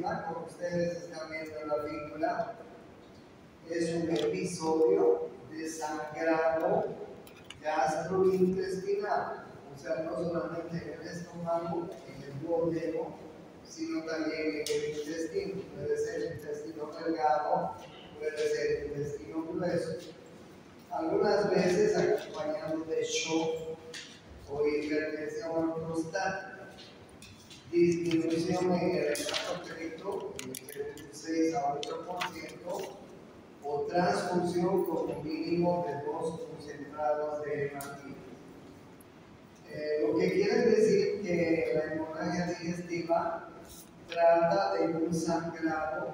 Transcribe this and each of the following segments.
edema, como ustedes están viendo en la figura, es un episodio de sangrado gastrointestinal, o sea, no solamente en el estómago, en el duodeno, sino también en el intestino. Puede ser intestino delgado, puede ser intestino grueso. Algunas veces acompañado de shock o hipertensión prostática, disminución en el hematocrito de un 6 a 8%, o transfusión con un mínimo de 2 concentrados de hematina. Lo que quiere decir que la hemorragia digestiva trata de un sangrado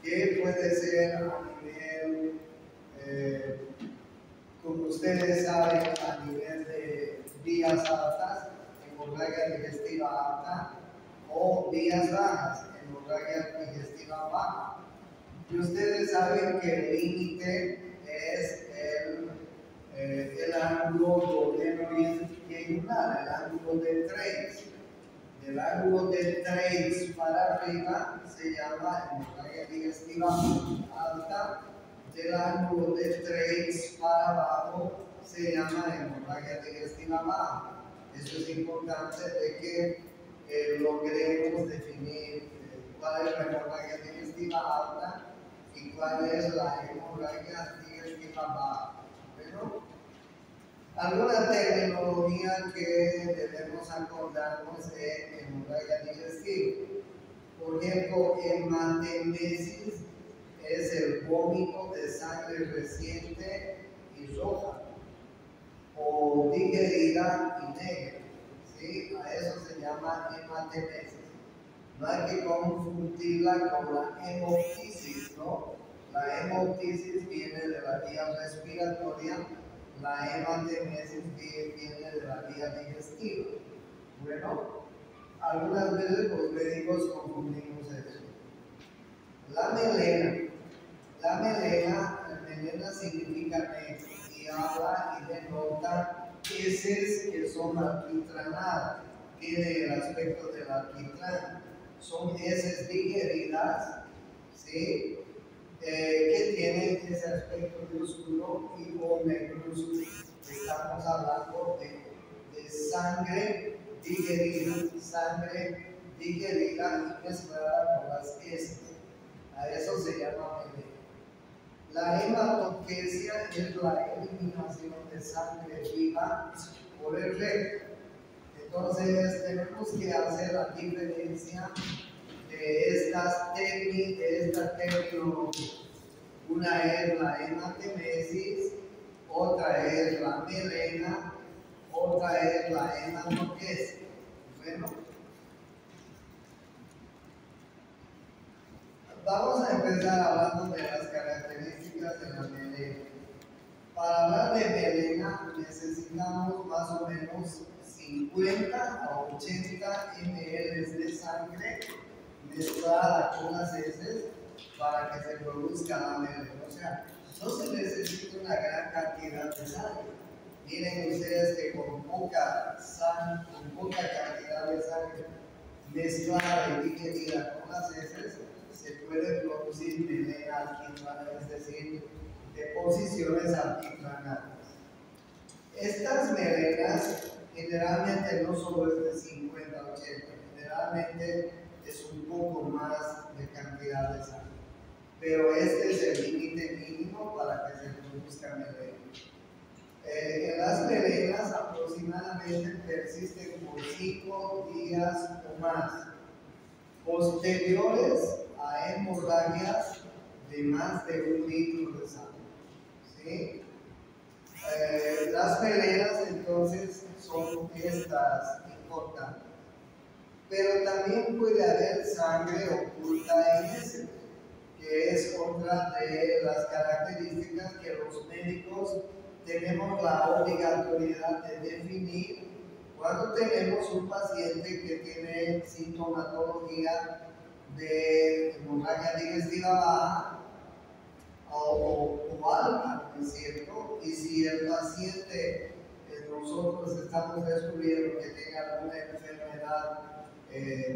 que puede ser a nivel, como ustedes saben, a nivel de vías altas, hemorragia digestiva alta, o vías bajas, hemorragia digestiva baja. Y ustedes saben que el límite es el ángulo duodeno-longitudinal, el ángulo de Treitz. Del ángulo de Treitz para arriba se llama hemorragia digestiva alta, del ángulo de Treitz para abajo se llama hemorragia digestiva baja. Eso es importante de que logremos definir cuál es la hemorragia digestiva alta y cuál es la hemorragia digestiva baja. Bueno, alguna terminología que debemos acordarnos de hemorragia digestiva. Por ejemplo, hematemesis es el vómito de sangre reciente y roja, o digerida y negra. ¿Sí? A eso se llama hematemesis. No hay que confundirla con la hemoptisis, ¿no? La hemoptisis viene de la vía respiratoria, la hematemesis viene de la vía digestiva. Bueno, algunas veces los médicos confundimos eso. La melena significa negro y habla y denota heces que son alquitranadas, tiene el aspecto del alquitrán. Son heces digeridas, ¿sí? Que tienen ese aspecto de oscuro y o negruzco. Estamos hablando de sangre digerida y mezclada con las heces. A eso se llama melena. La hematoquesia es la eliminación de sangre viva por el recto. Entonces tenemos que hacer la diferencia de esta terminología. Una es la hematemesis, otra es la melena, otra es la hematoquesia. Bueno, vamos a empezar hablando de las características de la melena. Para hablar de melena necesitamos más o menos 50 a 80 ml de sangre mezclada con las heces para que se produzca la melena. O sea, no se necesita una gran cantidad de sangre. Miren ustedes que con poca cantidad de sangre mezclada y digerida con las heces se puede producir melena alquitrana, es decir, deposiciones alquitranadas. Estas melenas generalmente no solo es de 50 a 80, generalmente es un poco más de cantidad de sangre. Pero este es el límite mínimo para que se produzca melena. Las melenas aproximadamente persisten por 5 días o más, posteriores a hemorragias de más de 1 litro de sangre. ¿Sí? Las melenas entonces son estas importantes. Pero también puede haber sangre oculta en heces, que es otra de las características que los médicos tenemos la obligatoriedad de definir cuando tenemos un paciente que tiene sintomatología de hemorragia digestiva baja o alta, ¿no es cierto? Y si el paciente nosotros estamos descubriendo que tenga alguna enfermedad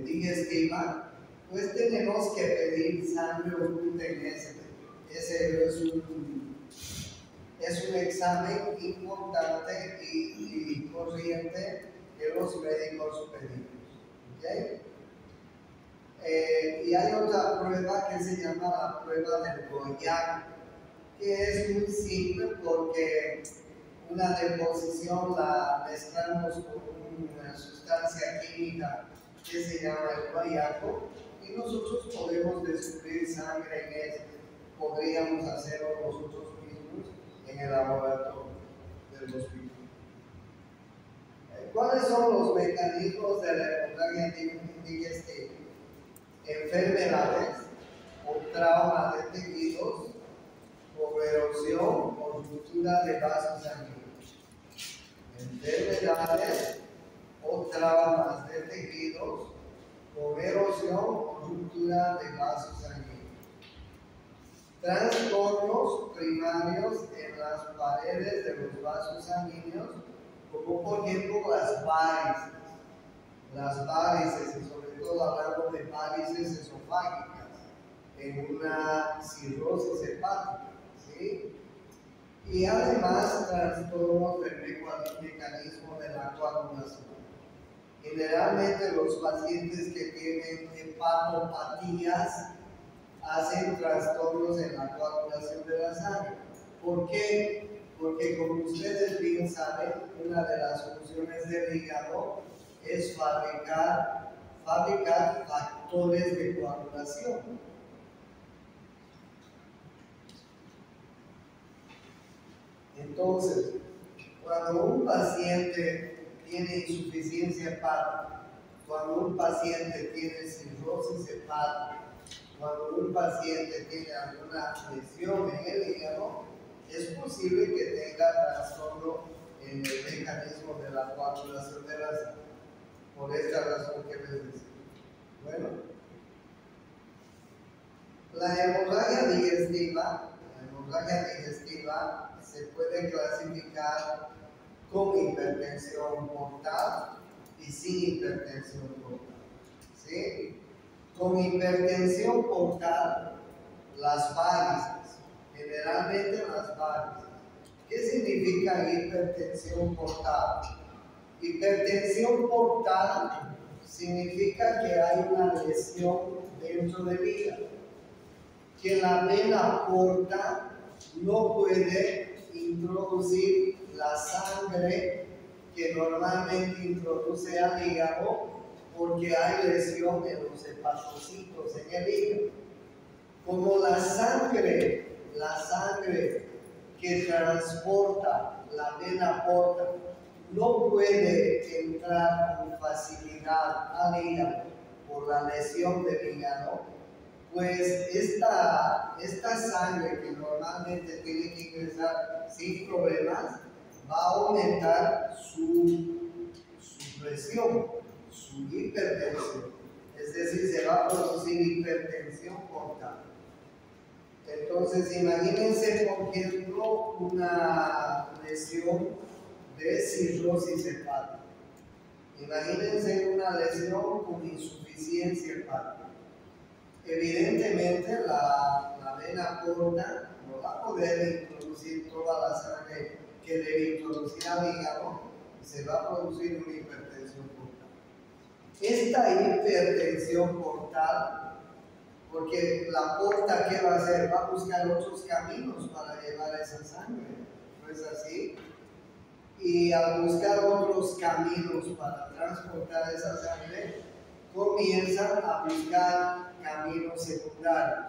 digestiva, pues tenemos que pedir sangre oculta en ese. Ese es un examen importante y corriente que los médicos pedimos. ¿Okay? Y hay otra prueba que se llama la prueba del Goyak, que es muy simple porque una deposición la mezclamos con una sustancia química que se llama el guayaco y nosotros podemos descubrir sangre en él. Podríamos hacerlo nosotros mismos en el laboratorio del hospital. ¿Cuáles son los mecanismos de la hemorragia digestiva? Enfermedades o traumas de tejidos, o erosión o ruptura de vasos sanguíneos. Enfermedades o traumas de tejidos, o erosión o ruptura de vasos sanguíneos. Trastornos primarios en las paredes de los vasos sanguíneos, como por ejemplo las varices. Las varices, y sobre todo hablando de varices esofágicas, en una cirrosis hepática, ¿sí? Y además trastornos del mecanismo de la coagulación. Generalmente los pacientes que tienen hepatopatías hacen trastornos en la coagulación de la sangre. ¿Por qué? Porque como ustedes bien saben, una de las funciones del hígado es fabricar factores de coagulación. Entonces, cuando un paciente tiene insuficiencia hepática, cuando un paciente tiene cirrosis hepática, cuando un paciente tiene alguna lesión en el hígado, es posible que tenga trastorno en el mecanismo de la coagulación de la sangre. Por esta razón que les decía. Bueno, la hemorragia digestiva se puede clasificar con hipertensión portal y sin hipertensión portal. ¿Sí? Con hipertensión portal, las varices, generalmente las varices. ¿Qué significa hipertensión portal? Hipertensión portal significa que hay una lesión dentro del hígado, que la vena porta no puede introducir la sangre que normalmente introduce al hígado porque hay lesión en los hepatocitos en el hígado. Como la sangre que transporta la vena porta no puede entrar con facilidad al hígado por la lesión del hígado, pues esta sangre que normalmente tiene que ingresar sin problemas va a aumentar su presión, su hipertensión. Es decir, se va a producir hipertensión portal. Entonces, imagínense, por ejemplo, una lesión de cirrosis hepática. Imagínense una lesión con insuficiencia hepática. Evidentemente, la vena porta no va a poder introducir toda la sangre que debe introducir al hígado y se va a producir una hipertensión portal. Esta hipertensión portal, porque la porta, ¿qué va a hacer? Va a buscar otros caminos para llevar esa sangre, ¿no es así? Y al buscar otros caminos para transportar esa sangre, comienzan a buscar caminos secundarios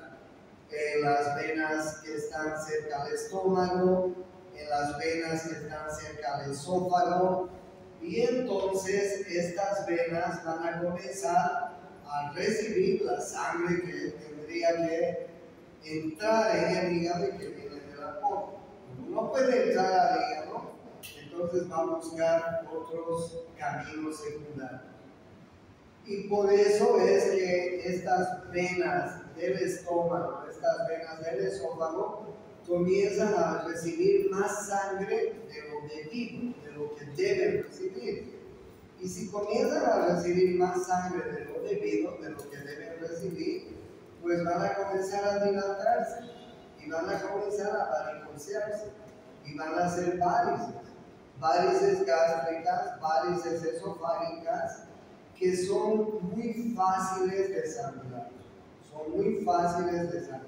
en las venas que están cerca del estómago, en las venas que están cerca del esófago, y entonces estas venas van a comenzar a recibir la sangre que tendría que entrar en el hígado y que viene de la porta. Como no puede entrar al hígado, entonces va a buscar otros caminos secundarios. Y por eso es que estas venas del estómago, estas venas del esófago, comienzan a recibir más sangre de lo debido, de lo que deben recibir. Y si comienzan a recibir más sangre de lo debido, de lo que deben recibir, pues van a comenzar a dilatarse y van a comenzar a varicocearse y van a hacer varices, varices gástricas, varices esofágicas, que son muy fáciles de sangrar, son muy fáciles de sangrar.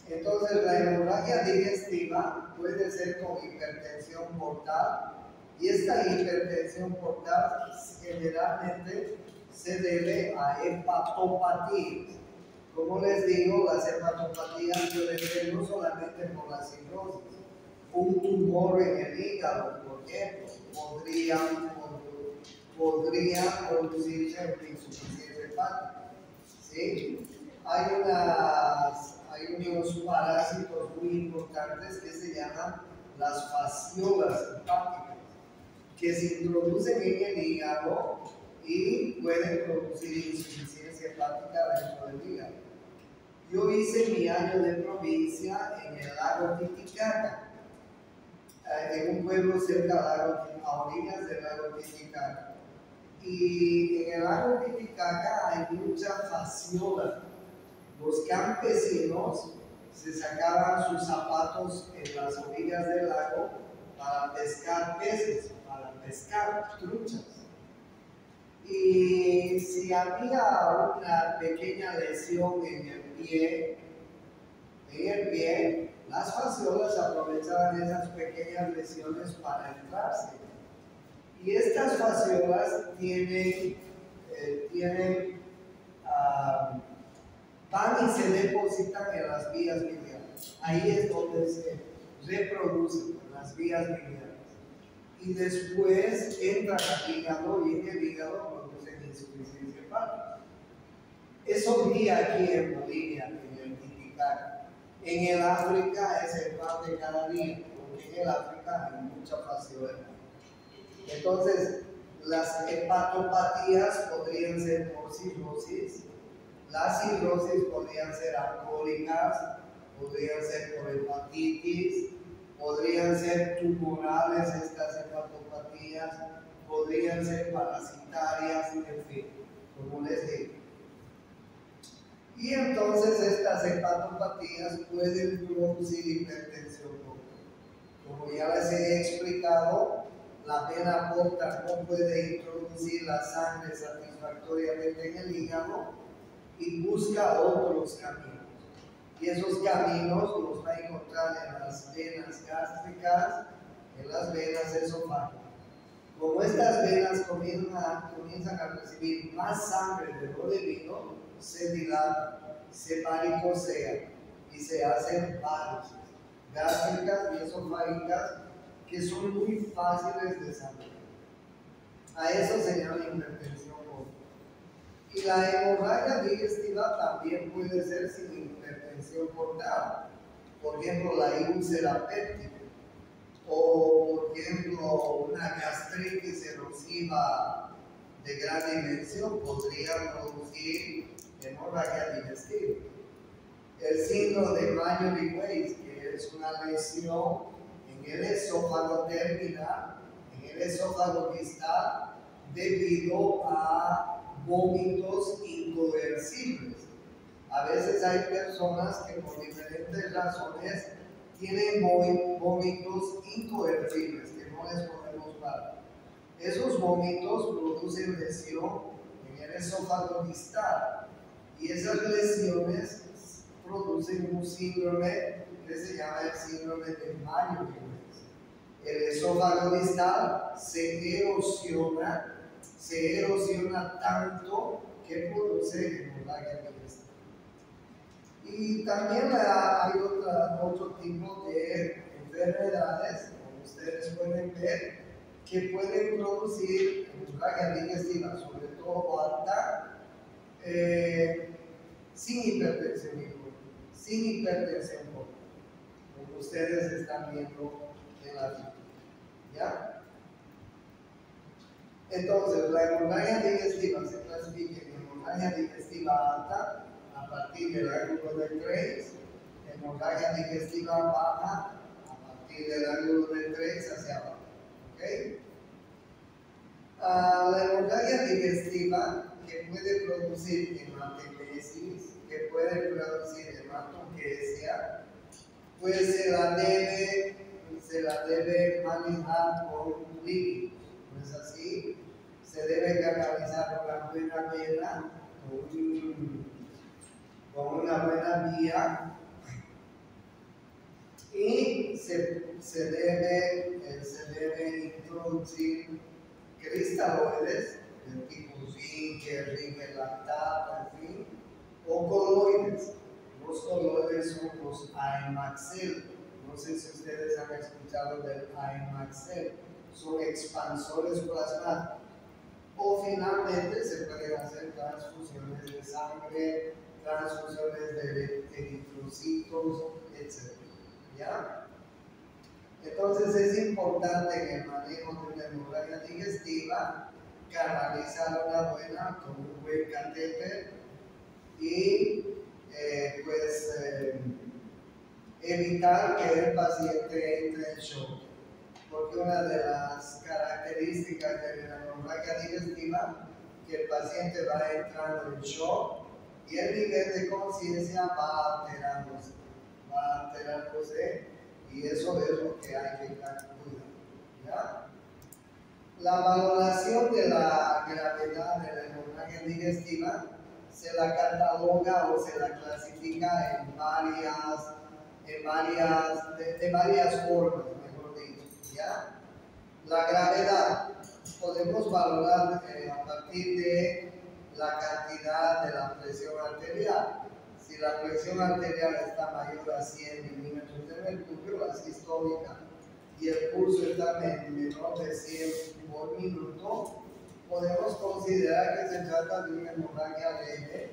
Entonces la hemorragia digestiva puede ser con hipertensión portal, y esta hipertensión portal generalmente se debe a hepatopatías. Como les digo, las hepatopatías pueden ser no solamente por la cirrosis, un tumor en el hígado, por ejemplo, podría producirse una insuficiencia hepática. ¿Sí? Hay unos parásitos muy importantes que se llaman las fasciolas hepáticas, que se introducen en el hígado y pueden producir insuficiencia hepática dentro del hígado. Yo hice mi año de provincia en el lago Titicaca, en un pueblo cerca a orillas del lago Titicaca. Y en el lago Titicaca hay mucha fasciola. Los campesinos se sacaban sus zapatos en las orillas del lago para pescar peces, para pescar truchas. Y si había una pequeña lesión en el pie, las fasciolas aprovechaban esas pequeñas lesiones para entrarse. Y estas fasciolas van y se depositan en las vías biliares. Ahí es donde se reproducen las vías biliares. Y después entran al hígado y en el hígado producen insuficiencia hepática. Eso vi aquí en Bolivia, en el Titicaca. En el África es el pan de cada día, porque en el África hay mucha fasciola. Entonces, las hepatopatías podrían ser por cirrosis. Las cirrosis podrían ser alcohólicas, podrían ser por hepatitis, podrían ser tumorales estas hepatopatías, podrían ser parasitarias, en fin, como les digo. Y entonces estas hepatopatías pueden producir hipertensión portal. Como ya les he explicado, la vena portal no puede introducir la sangre satisfactoriamente en el hígado y busca otros caminos. Y esos caminos los va a encontrar en las venas gástricas, en las venas esofágicas. Como estas venas comienzan a recibir más sangre de lo debido, se dilatan, se varicocean y se hacen varices gástricas y esofágicas que son muy fáciles de sangrar. A eso se llama hipertensión portal. Y la hemorragia digestiva también puede ser sin hipertensión portal. Por ejemplo, la úlcera péptica. O, por ejemplo, una gastritis erosiva de gran dimensión podría producir hemorragia digestiva. El síndrome de Mayo-Weiss, que es una lesión en el esófago terminal, en el esófago distal, debido a vómitos incoercibles. A veces hay personas que por diferentes razones tienen vómitos incoercibles que no les podemos parar. Esos vómitos producen lesión en el esófago distal y esas lesiones producen un síndrome que se llama el síndrome de Mayo-Weiss. El esófago distal se erosiona tanto que produce hemorragia digestiva. Y también hay otro tipo de enfermedades, como ustedes pueden ver, que pueden producir hemorragia digestiva, sobre todo alta, sin hipertensión portal, como ustedes están viendo en la vida. ¿Ya? Entonces, la hemorragia digestiva se clasifica en hemorragia digestiva alta a partir del ángulo de Graves, hemorragia digestiva baja a partir del ángulo de Graves hacia abajo. ¿Okay? La hemorragia digestiva que puede producir hematemesis, que puede producir hematoquesia, pues se la debe manejar con líquidos, ¿no es así? Se debe canalizar una buena vena, con una buena vía, y se debe introducir cristaloides del tipo zinc, el lactato, en fin, o coloides. Los coloides son los AIMAXEL. No sé si ustedes han escuchado del AIMAXEL. Son expansores plasmáticos. O finalmente se pueden hacer transfusiones de sangre, transfusiones de eritrocitos, etc. ¿Ya? Entonces es importante en el manejo de una hemorragia digestiva canalizar buena con un buen catéter y evitar que el paciente entre en shock, porque una de las características de la hemorragia digestiva es que el paciente va entrando en shock y el nivel de conciencia va alterándose, y eso es lo que hay que cuidar. ¿Ya? La valoración de la gravedad de la hemorragia digestiva se la cataloga o se la clasifica de varias formas, mejor dicho. ¿Ya? La gravedad podemos valorar a partir de la cantidad de la presión arterial. Si la presión arterial está mayor a 100 milímetros de mercurio, la sistólica, y el pulso está menor de 100 por minuto, podemos considerar que se trata de una hemorragia leve.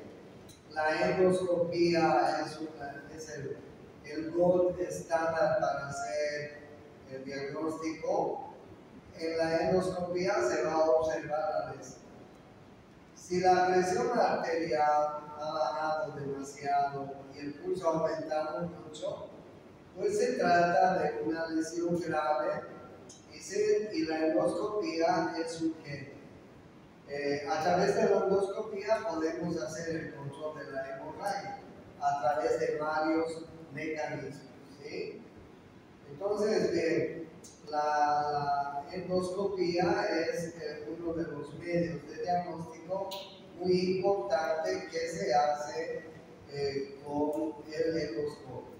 La endoscopía es el gold estándar para hacer el diagnóstico. En la endoscopía se va a observar la lesión. Si la presión arterial ha bajado demasiado y el pulso ha aumentado mucho, pues se trata de una lesión grave y la endoscopía es urgente. A través de la endoscopía podemos hacer el control de la hemorragia a través de varios mecanismos. ¿Sí? Entonces, la endoscopía es uno de los medios de diagnóstico muy importante que se hace con el endoscopio.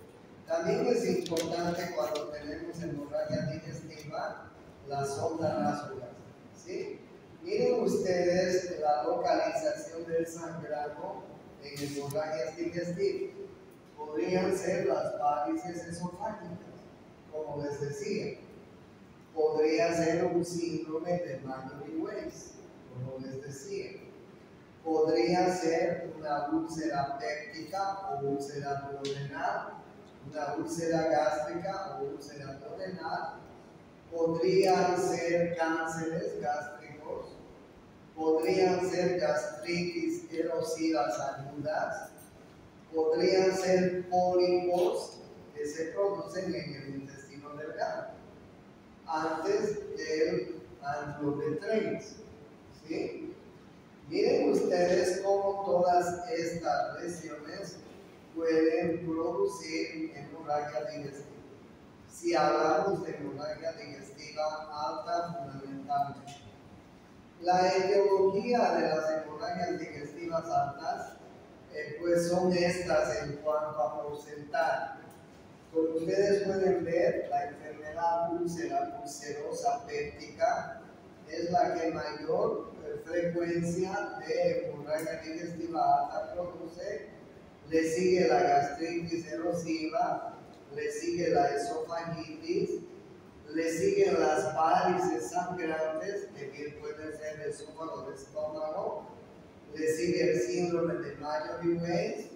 También es importante cuando tenemos hemorragia digestiva la sonda nasogástrica. ¿Sí? Miren ustedes la localización del sangrado en hemorragias digestivas. Podrían ser las varices esofágicas, como les decía. Podría ser un síndrome de Mallory-Weiss, como les decía. Podría ser una úlcera péptica o úlcera duodenal, una úlcera gástrica o úlcera duodenal. Podrían ser cánceres gástricos, podrían ser gastritis erosivas agudas, podrían ser pólipos que se producen en el intestino delgado antes del ángulo de Treves. ¿Sí? Miren ustedes cómo todas estas lesiones pueden producir hemorragia digestiva. Si hablamos de hemorragia digestiva alta, fundamentalmente. La etiología de las hemorragias digestivas altas, pues son estas en cuanto a porcentaje. Como ustedes pueden ver, la enfermedad ulcerosa péptica es la que mayor frecuencia de hemorragia digestiva alta produce. Le sigue la gastritis erosiva, le sigue la esofagitis, le siguen las varices sangrantes, que bien pueden ser de esófago o de estómago, le sigue el síndrome de Mallory-Weiss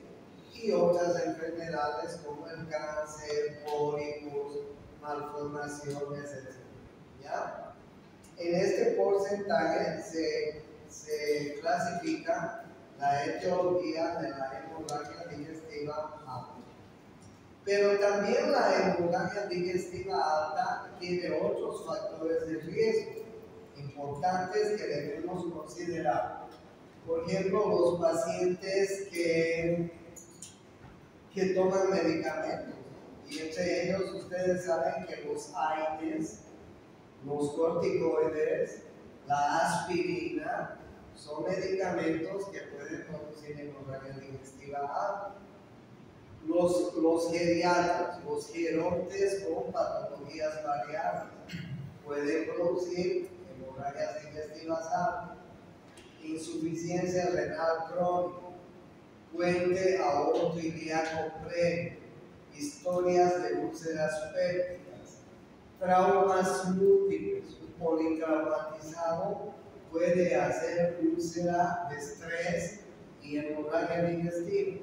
y otras enfermedades como el cáncer, pólipos, malformaciones, etc. ¿Ya? En este porcentaje se clasifica la etiología de la hemorragia digestiva alta. Pero también la hemorragia digestiva alta tiene otros factores de riesgo. importantes que debemos considerar. Por ejemplo, los pacientes que toman medicamentos. Y entre ellos ustedes saben que los AINES, los corticoides, la aspirina, son medicamentos que pueden producir hemorragia digestiva alta. Los geriatras, los gerontes con patologías variables, pueden producir hemorragias digestivas altas. Insuficiencia renal crónica, puente aortoilíaco previo, historias de úlceras pépticas, traumas múltiples. Un politraumatizado puede hacer úlcera de estrés y hemorragia digestiva.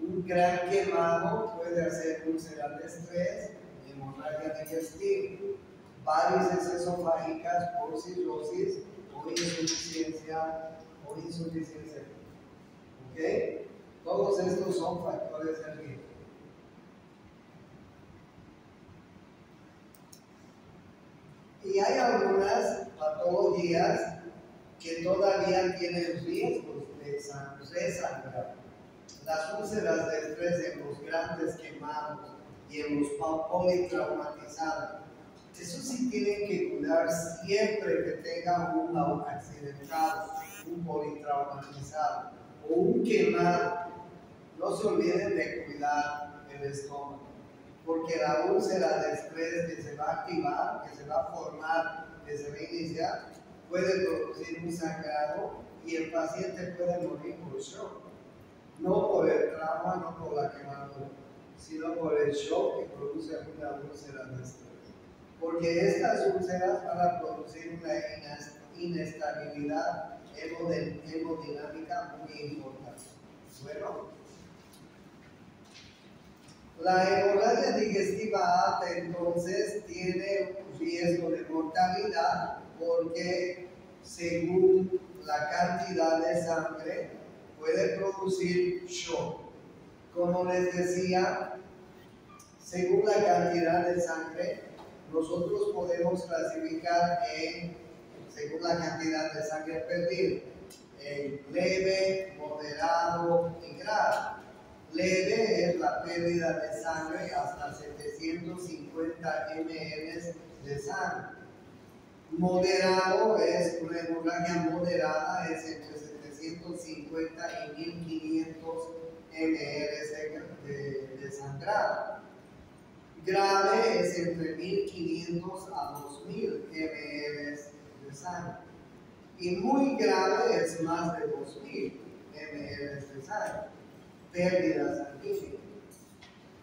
Un gran quemado puede hacer úlcera de estrés y hemorragia digestiva. Varices esofágicas por cirrosis o insuficiencia. ¿Ok? Todos estos son factores de riesgo. Y hay algunas patologías que todavía tienen riesgos de sangrar. Las úlceras de estrés en los grandes quemados y en los politraumatizados. Eso sí tienen que cuidar siempre que tenga un accidentado, un politraumatizado o un quemado. No se olviden de cuidar el estómago, porque la úlcera de estrés que se va a activar, que se va a formar, que se va a iniciar, puede producir un sangrado y el paciente puede morir por shock. No por el trauma, no por la quemadura, sino por el shock que produce una úlcera de estrés. Porque estas úlceras van a producir una inestabilidad hemodinámica muy importante. Bueno, la hemorragia digestiva alta entonces tiene un riesgo de mortalidad porque según la cantidad de sangre puede producir shock. Como les decía, según la cantidad de sangre, nosotros podemos clasificar según la cantidad de sangre perdida, en leve, moderado y grave. Leve es la pérdida de sangre hasta 750 ml de sangre. Moderado es una hemorragia moderada, es entre 750 y 1500 ml de sangrado. Grave es entre 1500 a 2000 ml de sangre. Y muy grave es más de 2000 ml de sangre. Pérdida sanguínea.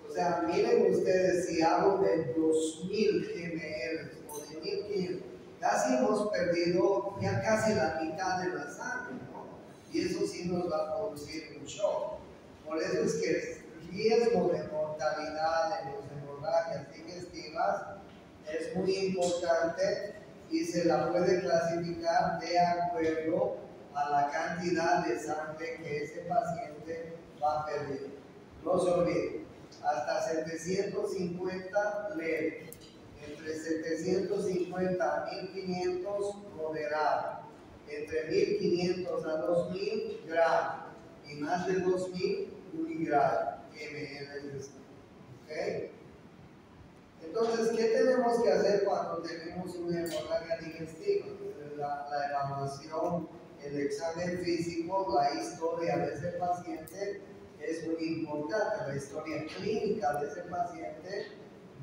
O sea, miren ustedes, si hablo de 2000 ml o de 1500, casi hemos perdido ya casi la mitad de la sangre, ¿no? Y eso sí nos va a producir un shock. Por eso es que el riesgo de mortalidad en las hemorragias digestivas es muy importante y se la puede clasificar de acuerdo a la cantidad de sangre que ese paciente va a perder. No se olviden, hasta 750 leve, entre 750 a 1500 moderado, entre 1500 a 2000 grave y más de 2000 muy grave ml. ¿Okay? Entonces, ¿qué tenemos que hacer cuando tenemos una hemorragia digestiva? La evaluación, el examen físico, la historia de ese paciente es muy importante, la historia clínica de ese paciente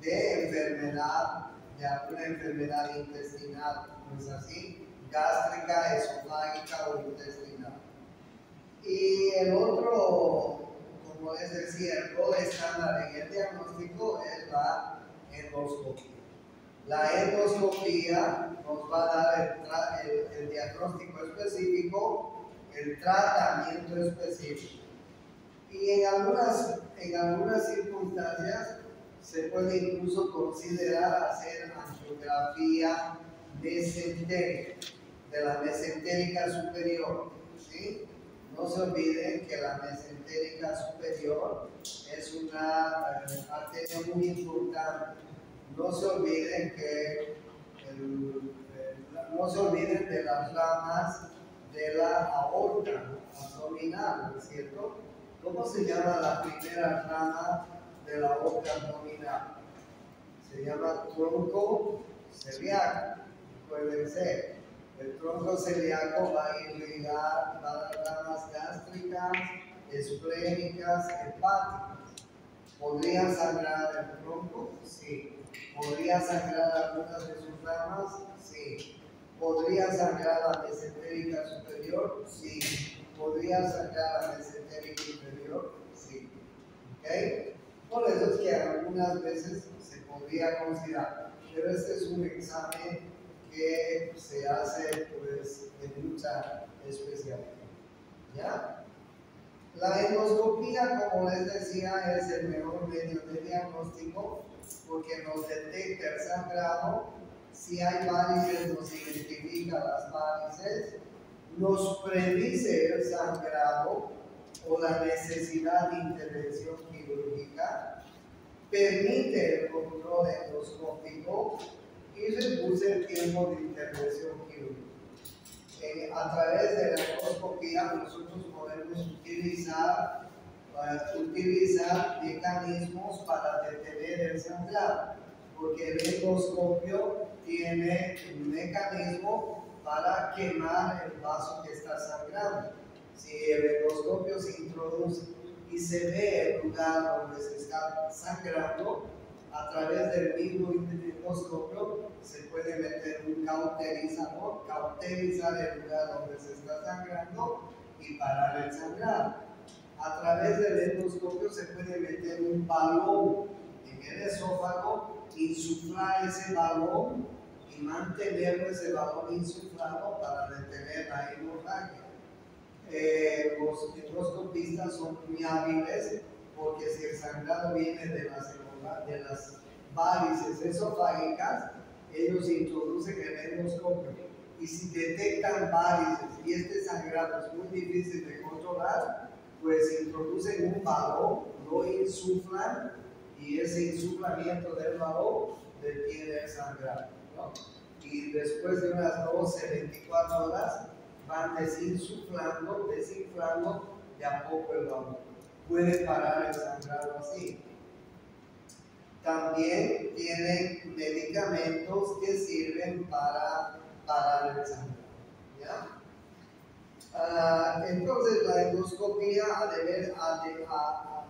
de enfermedad, de alguna enfermedad intestinal, ¿no es así? Gástrica, esofágica o intestinal. Y el otro, como les decía, el rol estándar en el diagnóstico es la endoscopía. La endoscopía nos va a dar el diagnóstico específico, el tratamiento específico. Y en algunas circunstancias se puede incluso considerar hacer angiografía mesentérica, de la mesentérica superior, ¿sí? No se olviden que la mesentérica superior es una arteria muy importante. No se olviden que no se olviden de las ramas de la aorta abdominal, ¿no es cierto? ¿Cómo se llama la primera rama de la aorta abdominal? Se llama tronco celíaco. Puede ser. El tronco celíaco va a irrigar las ramas gástricas, esplénicas, hepáticas. ¿Podría sangrar el tronco? Sí. ¿Podría sangrar algunas de sus ramas? Sí. ¿Podría sangrar la mesentérica superior? Sí. ¿Podría sangrar la mesentérica inferior? Sí. ¿Ok? Por eso es que algunas veces se podría considerar, pero este es un examen que se hace pues de mucha especialidad. ¿Ya? La endoscopía, como les decía, es el mejor medio de diagnóstico porque nos detecta el sangrado. Si hay varices, nos identifica las varices, nos predice el sangrado o la necesidad de intervención quirúrgica, permite el control endoscópico y reduce el tiempo de intervención quirúrgica. A través de la endoscopía nosotros podemos utilizar mecanismos para detener el sangrado, porque el endoscopio tiene un mecanismo para quemar el vaso que está sangrando. Si el endoscopio se introduce y se ve el lugar donde se está sangrando, a través del mismo endoscopio se puede meter un cauterizador, cauterizar el lugar donde se está sangrando y parar el sangrado. A través del endoscopio se puede meter un balón en el esófago, insuflar ese balón y mantener ese balón insuflado para detener la hemorragia. Los endoscopistas son muy hábiles porque si el sangrado viene de las varices esofágicas, ellos introducen el endoscopio y si detectan varices y este sangrado es muy difícil de controlar, pues introducen un balón, lo insuflan y ese insuflamiento del balón detiene el sangrado, ¿no? Y después de unas 12, 24 horas van desinflando de a poco el balón. Puede parar el sangrado así. También tienen medicamentos que sirven para parar el sangrado. ¿Ya? Entonces la endoscopía,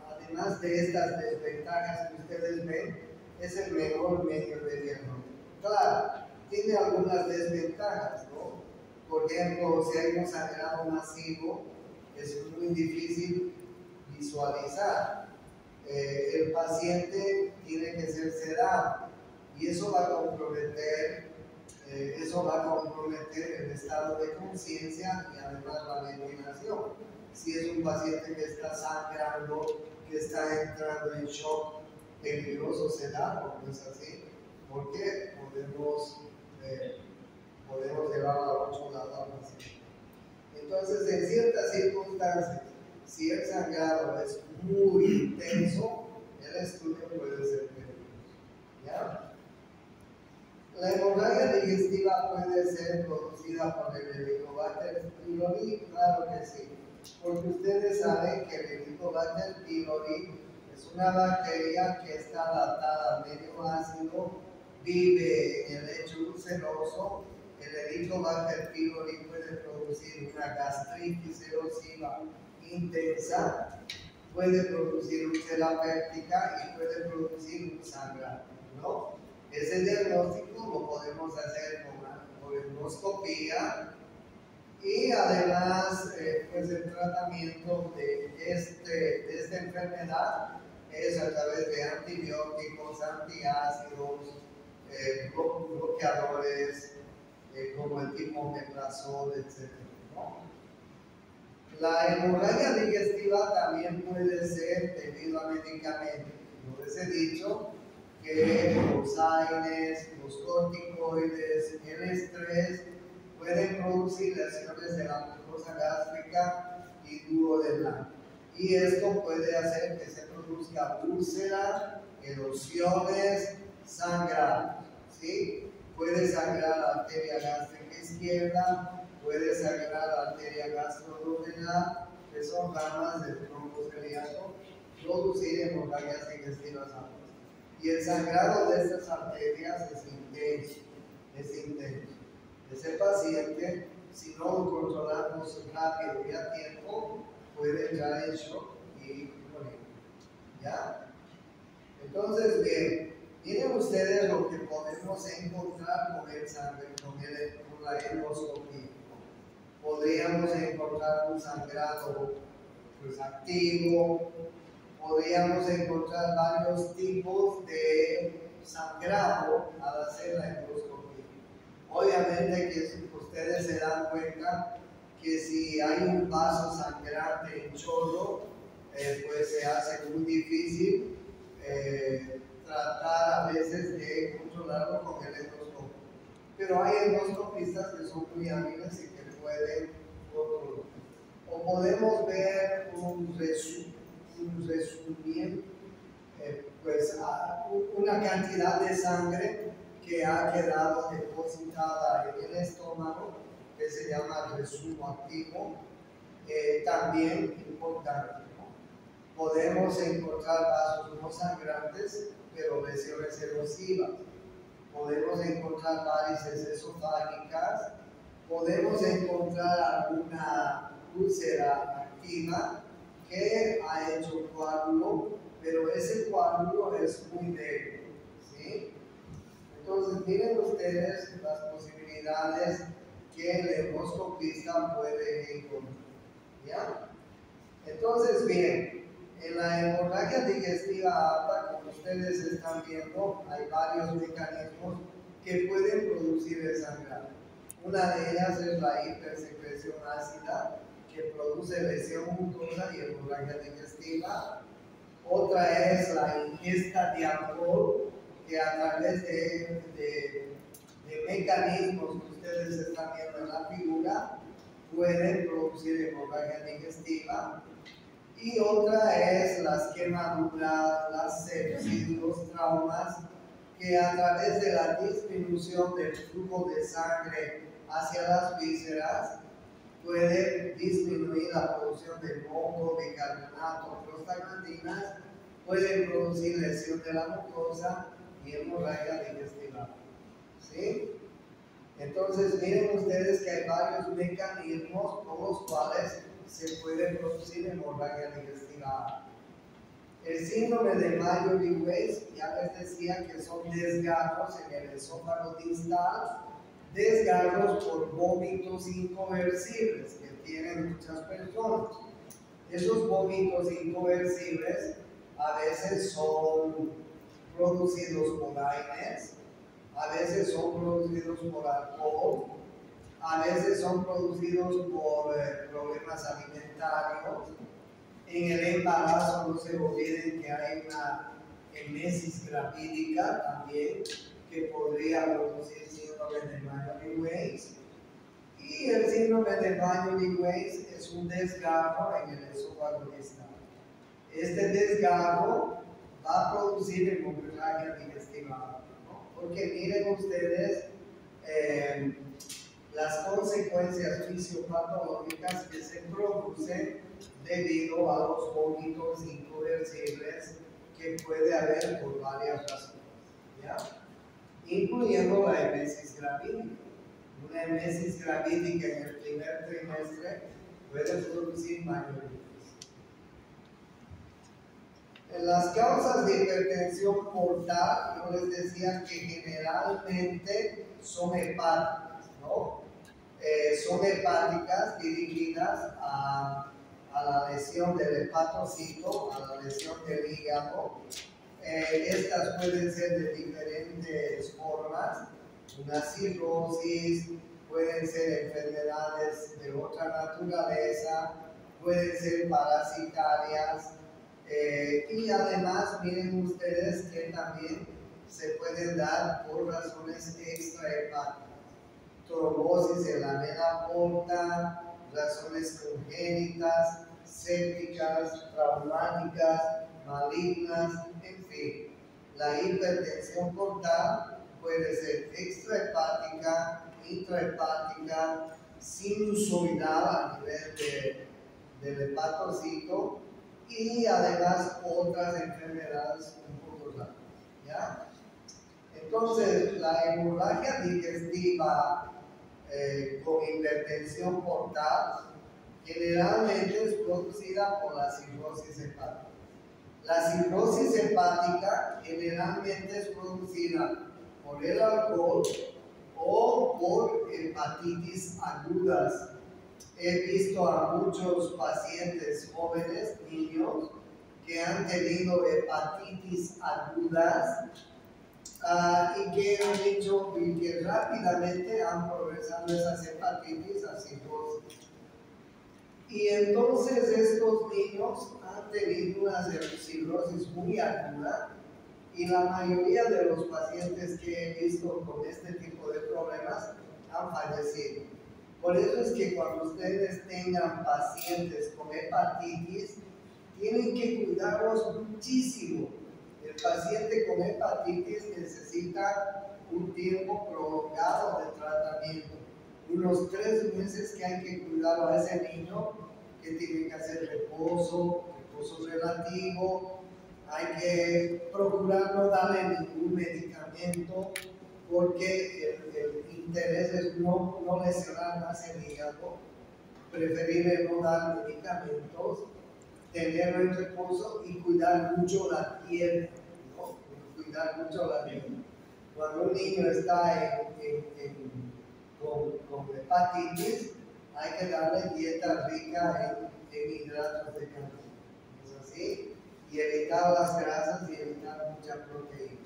además de estas desventajas que ustedes ven, es el mejor medio de diagnóstico. Claro, tiene algunas desventajas, ¿no? Por ejemplo, si hay un sangrado masivo, es muy difícil visualizar. El paciente tiene que ser sedado y eso va a comprometer el estado de conciencia y además la ventilación. Si es un paciente que está sangrando, que está entrando en shock, peligroso sedado, ¿no es así? Porque podemos llevarlo a otro lado al paciente. Entonces, en ciertas circunstancias, si el sangrado es muy intenso, el estudio puede ser peligroso. ¿Ya? La hemorragia digestiva puede ser producida por el Helicobacter pylori, claro que sí, porque ustedes saben que el Helicobacter pylori es una bacteria que está adaptada al medio ácido, vive en el lecho ulceroso. El Helicobacter pylori puede producir una gastritis erosiva intensa, puede producir úlcera péptica y puede producir un sangrado, ¿no? Ese diagnóstico lo podemos hacer con endoscopía y además pues el tratamiento de esta enfermedad es a través de antibióticos, antiácidos, bloqueadores como el tipo omeprazol, etc. ¿no? La hemorragia digestiva también puede ser debido a medicamentos. Como les he dicho, que los AINES, los corticoides, el estrés pueden producir lesiones de la mucosa gástrica y duodenal. Y esto puede hacer que se produzca úlcera, erosiones, sangrado. ¿Sí? puede sangrar la arteria gástrica izquierda, puede sangrar la arteria gastroduodenal, que son ramas del tronco celíaco, producir hemorragias digestivas agudas. Y el sangrado de estas arterias es intenso, es intenso. Ese paciente, si no lo controlamos rápido y a tiempo, puede entrar en shock y morir. ¿Ya? Entonces, bien, miren ustedes lo que podemos encontrar con el sangre, con la endoscopia. Podríamos encontrar un sangrado pues, activo, podríamos encontrar varios tipos de sangrado al hacer la endoscopia. Obviamente que ustedes se dan cuenta que si hay un vaso sangrante en chorro, pues se hace muy difícil tratar a veces de controlarlo con el endoscopio. Pero hay endoscopistas que son muy hábiles y que pueden controlarlo. O podemos ver un resumen, pues una cantidad de sangre que ha quedado depositada en el estómago, que se llama resumo activo, también importante, ¿no? Podemos encontrar vasos no sangrantes, pero lesiones erosivas. Podemos encontrar varices esofágicas. Podemos encontrar alguna úlcera activa que ha hecho coágulo, pero ese coágulo es muy débil, ¿sí? Entonces, miren ustedes las posibilidades que el endoscopista puede encontrar, ¿ya? Entonces, bien, en la hemorragia digestiva alta, como ustedes están viendo, hay varios mecanismos que pueden producir el sangrado. Una de ellas es la hipersecreción ácida, que produce lesión mucosa y hemorragia digestiva. Otra es la ingesta de alcohol, que a través de mecanismos que ustedes están viendo en la figura, pueden producir hemorragia digestiva. Y otra es las quemaduras, las sepsis, los traumas, que a través de la disminución del flujo de sangre hacia las vísceras puede disminuir la producción de moco, bicarbonato, prostaglandinas, pueden producir lesión de la mucosa y hemorragia digestiva. ¿Sí? Entonces, miren ustedes que hay varios mecanismos por los cuales se puede producir hemorragia digestiva. El síndrome de Mayo-Weiss, ya les decía que son desgarros en el esófago distal, desgarros por vómitos inconversibles que tienen muchas personas. Esos vómitos inconversibles a veces son producidos por AINES, a veces son producidos por alcohol, a veces son producidos por problemas alimentarios. En el embarazo no se olviden que hay una emesis gravídica también que podría producir síndrome de Mayo-Weiss. Y el síndrome de Mayo-Weiss es un desgarro en el esófago distal. Este desgarro va a producir hemorragia digestiva, ¿no? Porque miren ustedes las consecuencias fisiopatológicas que se producen debido a los vómitos inconversibles que puede haber por varias razones, ¿ya? Incluyendo la emesis gravídica. Una emesis gravídica en el primer trimestre puede producir Mayo-Weiss. En las causas de hipertensión portal, yo les decía que generalmente son hepáticas, ¿no? Son hepáticas dirigidas a la lesión del hepatocito, a la lesión del hígado. Estas pueden ser de diferentes formas, una cirrosis, pueden ser enfermedades de otra naturaleza, pueden ser parasitarias, y además miren ustedes que también se pueden dar por razones extrahepáticas, trombosis en la vena porta, razones congénitas, sépticas, traumáticas, malignas, en fin. La hipertensión portal puede ser extrahepática, intrahepática, sinusoidal a nivel del hepatocito y además otras enfermedades un poco raras, ¿ya? Entonces, la hemorragia digestiva con hipertensión portal generalmente es producida por la cirrosis hepática. La cirrosis hepática generalmente es producida por el alcohol o por hepatitis agudas. He visto a muchos pacientes jóvenes, niños, que han tenido hepatitis agudas y que han hecho y que rápidamente han progresado esas hepatitis a cirrosis. Y entonces estos niños han tenido una cirrosis muy aguda y la mayoría de los pacientes que he visto con este tipo de problemas han fallecido. Por eso es que cuando ustedes tengan pacientes con hepatitis, tienen que cuidarlos muchísimo. El paciente con hepatitis necesita un tiempo prolongado de tratamiento. Unos 3 meses que hay que cuidar a ese niño, que tiene que hacer reposo relativo, hay que procurar no darle ningún medicamento porque el interés es no lesionar más el hígado, preferible no dar medicamentos, tenerlo en reposo y cuidar mucho la piel, ¿no? Cuidar mucho la piel. Cuando un niño está con hepatitis, hay que darle dieta rica en hidratos de carbono, ¿es así? Y evitar las grasas y evitar mucha proteína.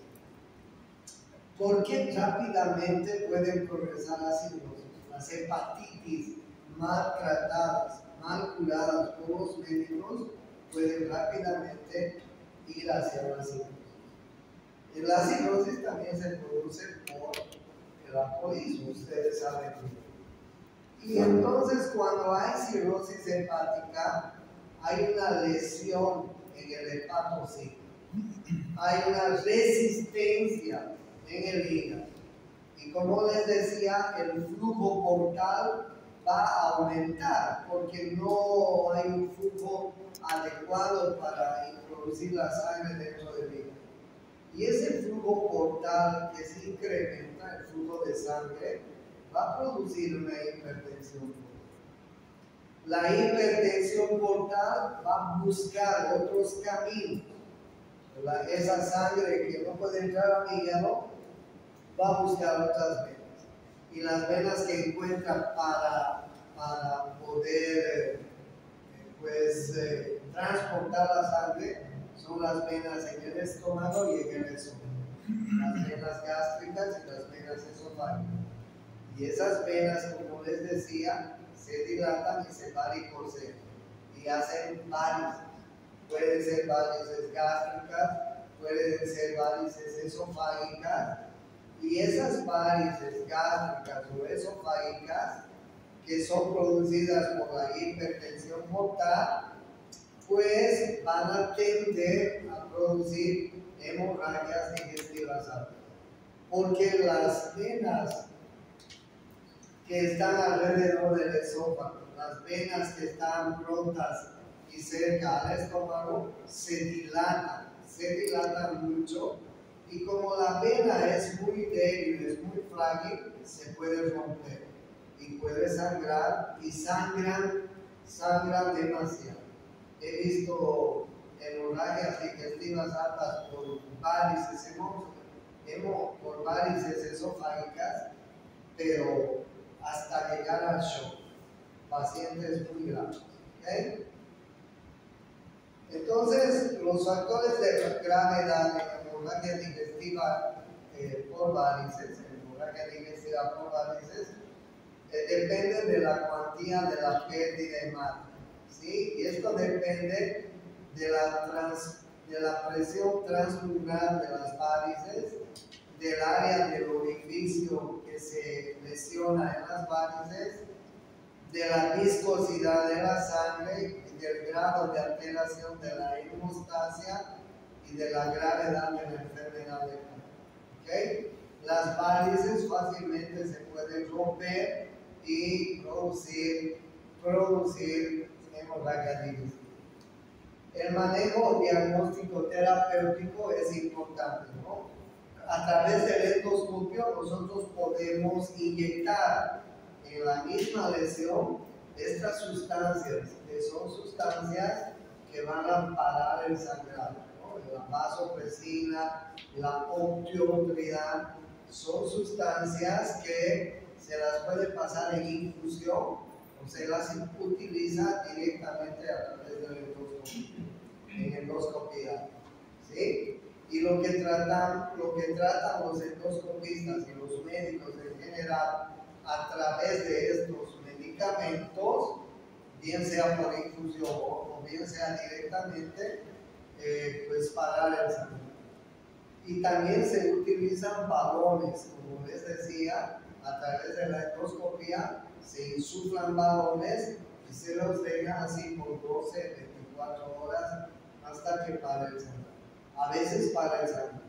¿Por qué rápidamente pueden progresar las cirrosis? Las hepatitis mal tratadas, mal curadas por los médicos, pueden rápidamente ir hacia la cirrosis. Y la cirrosis también se produce por el alcoholismo, ustedes saben. Y entonces cuando hay cirrosis hepática, hay una lesión en el hepatocito, hay una resistencia en el hígado. Y como les decía, el flujo portal va a aumentar porque no hay un flujo adecuado para introducir la sangre dentro del hígado. Y ese flujo portal que se incrementa, el flujo de sangre, va a producir una hipertensión portal. La hipertensión portal va a buscar otros caminos. Esa sangre que no puede entrar al hígado va a buscar otras venas. Y las venas que encuentra para poder transportar la sangre son las venas en el estómago y en el esófago. Las venas gástricas y las venas esofágicas. Y esas venas, como les decía, se dilatan y se varicocelan y hacen varices. Pueden ser varices gástricas, pueden ser varices esofágicas, y esas varices gástricas o esofágicas que son producidas por la hipertensión portal, pues van a tender a producir hemorragias digestivas altas, porque las venas que están alrededor del esófago, las venas que están prontas y cerca al estómago, se dilatan mucho, y como la vena es muy débil, es muy frágil, se puede romper y puede sangrar, y sangran demasiado. He visto hemorragias digestivas altas por varices esofágicas, pero hasta llegar al shock, pacientes muy graves. ¿Okay? Entonces, los factores de gravedad en hemorragia digestiva por varices, dependen de la cuantía de la pérdida hemática, ¿sí? Y esto depende de la presión transmural de las varices, del área del orificio que se lesiona en las varices, de la viscosidad de la sangre y del grado de alteración de la hemostasia y de la gravedad de la enfermedad de Crohn. ¿Okay? las varices fácilmente se pueden romper y producir hemorragia digestiva. El manejo diagnóstico terapéutico es importante, ¿no? A través del endoscopio nosotros podemos inyectar en la misma lesión estas sustancias, que son sustancias que van a parar el sangrado, ¿no? La vasopresina, la opioidridad, son sustancias que se las puede pasar en infusión o se las utiliza directamente a través del endoscopio, en endoscopía, ¿sí? Y lo que tratan los endoscopistas y los médicos en general a través de estos medicamentos, bien sea por infusión o bien sea directamente, pues parar el sangrado. Y también se utilizan balones, como les decía, a través de la endoscopía se insuflan balones y se los deja así por 12, 24 horas hasta que pare el sangrado. A veces para el sangrado,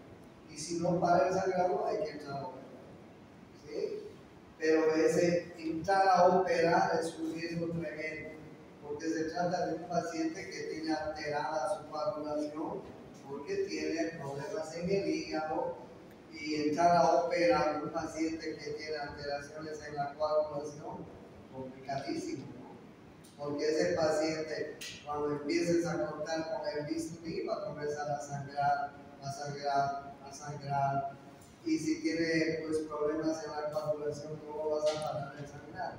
y si no para el sangrado hay que entrar a operar, ¿sí? Pero ese entrar a operar es un riesgo tremendo, porque se trata de un paciente que tiene alterada su coagulación, porque tiene problemas en el hígado, y entrar a operar un paciente que tiene alteraciones en la coagulación, complicadísimo, ¿no? Porque ese paciente, cuando empieces a cortar con el bisturí, va a comenzar a sangrar, y si tiene pues, problemas en la coagulación, ¿cómo vas a parar el sangrar?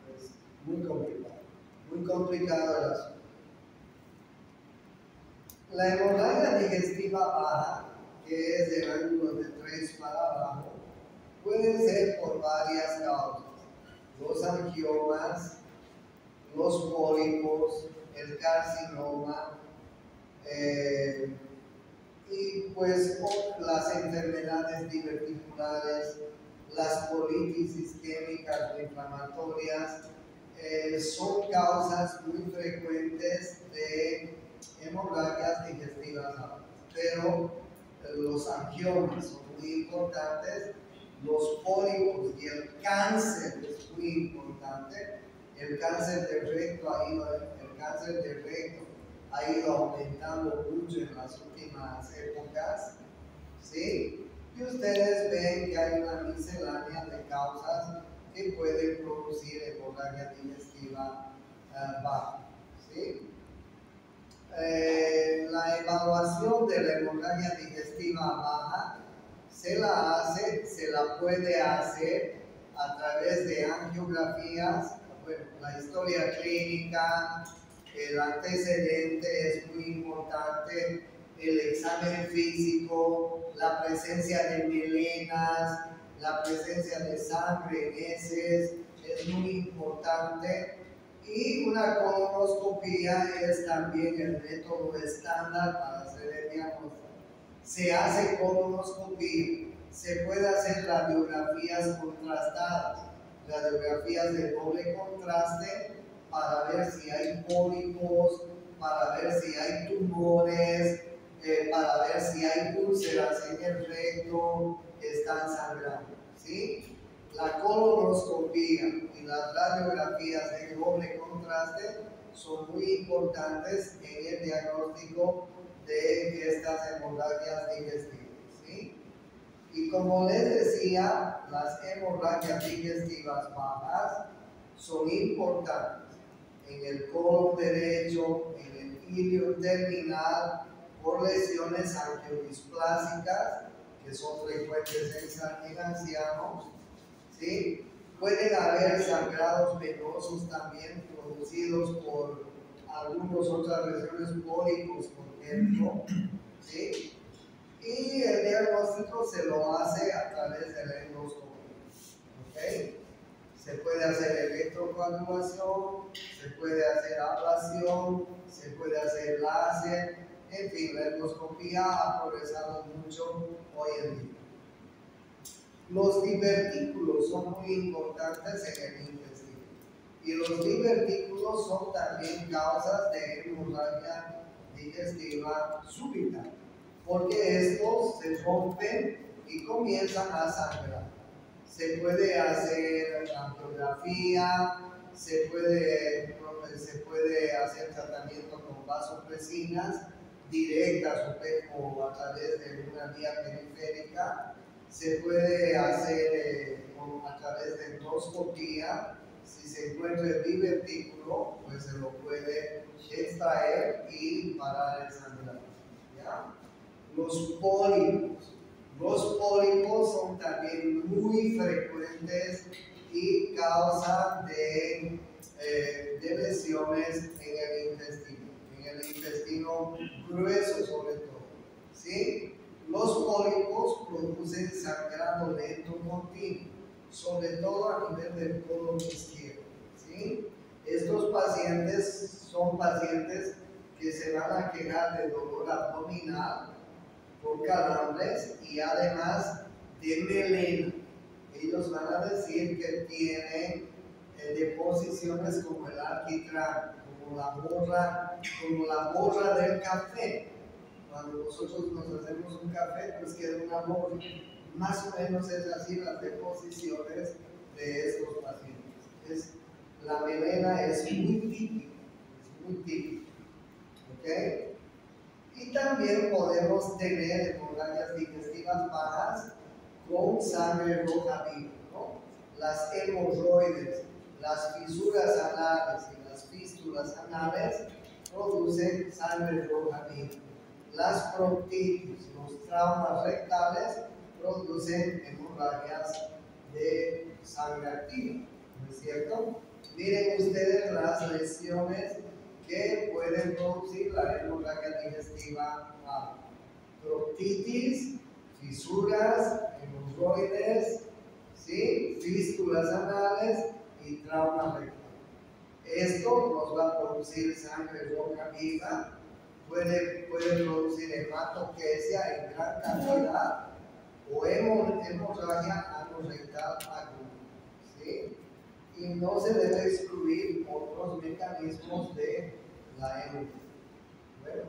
Pues muy complicado el asunto. La hemorragia digestiva baja, que es del ángulo de 3 para abajo, puede ser por varias causas: los angiomas, los pólipos, el carcinoma, y pues las enfermedades diverticulares, las colitis isquémicas o inflamatorias, son causas muy frecuentes de hemorragias digestivas bajas. Pero los angiomas son muy importantes, los pólipos y el cáncer es muy importante. El cáncer de recto ha ido aumentando mucho en las últimas épocas, ¿sí? Y ustedes ven que hay una miscelánea de causas que pueden producir hemorragia digestiva baja, ¿sí? La evaluación de la hemorragia digestiva baja se la puede hacer a través de angiografías. Bueno, la historia clínica, el antecedente es muy importante, el examen físico, la presencia de melenas, la presencia de sangre en heces es muy importante. Y una colonoscopía es también el método estándar para hacer el diagnóstico. Se hace colonoscopía, se puede hacer radiografías contrastadas, radiografías de doble contraste para ver si hay pólipos, para ver si hay tumores, para ver si hay úlceras en el recto que están sangrando, ¿sí? La colonoscopía y las radiografías de doble contraste son muy importantes en el diagnóstico de estas hemorragias digestivas, ¿sí? Y como les decía, las hemorragias digestivas bajas son importantes en el colon derecho, en el ilio terminal, por lesiones angiodisplásicas que son frecuentes en ancianos, ¿sí? Pueden haber sangrados venosos también producidos por algunas otras lesiones, pólipos, por ejemplo, ¿sí? Y el diagnóstico se lo hace a través de la endoscopia, ¿ok? Se puede hacer electrocoagulación, se puede hacer ablación, se puede hacer láser, en fin, la endoscopía ha progresado mucho hoy en día. Los divertículos son muy importantes en el intestino, y los divertículos son también causas de hemorragia digestiva súbita, porque estos se rompen y comienzan a sangrar. Se puede hacer angiografía, se puede hacer tratamiento con vasopresinas directas o a través de una vía periférica. Se puede hacer a través de endoscopía. Si se encuentra el divertículo, pues se lo puede extraer y parar el sangrado. ¿Ya? Los pólipos son también muy frecuentes y causan de lesiones en el intestino grueso sobre todo. ¿Sí? Los pólipos producen sangrado lento continuo, sobre todo a nivel del colon izquierdo. ¿Sí? Estos pacientes son pacientes que se van a quejar de dolor abdominal por calambres y además de melena. Ellos van a decir que tienen deposiciones como el alquitrán, como la borra del café. Cuando nosotros nos hacemos un café, pues queda una borra. Más o menos es así las deposiciones de estos pacientes. La melena es muy típica. ¿Ok? Y también podemos tener hemorragias digestivas bajas con sangre roja viva, ¿no? Las hemorroides, las fisuras anales y las fístulas anales producen sangre roja viva. Las proctitis, los traumas rectales producen hemorragias de sangre activa, ¿no es cierto? Miren ustedes las lesiones que pueden producir la hemorragia digestiva baja. Proctitis, fisuras, hemorroides, ¿sí? Fístulas anales y trauma rectal. Esto nos va a producir sangre roja viva, puede producir hematoquesia en gran cantidad o hemorragia anorectal aguda, ¿sí? Y no se debe excluir otros mecanismos de la hemorragia. Bueno,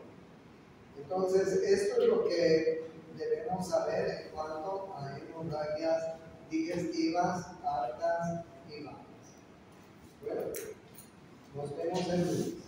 entonces esto es lo que debemos saber en cuanto a hemorragias digestivas altas y bajas. Bueno, nos vemos en lunes.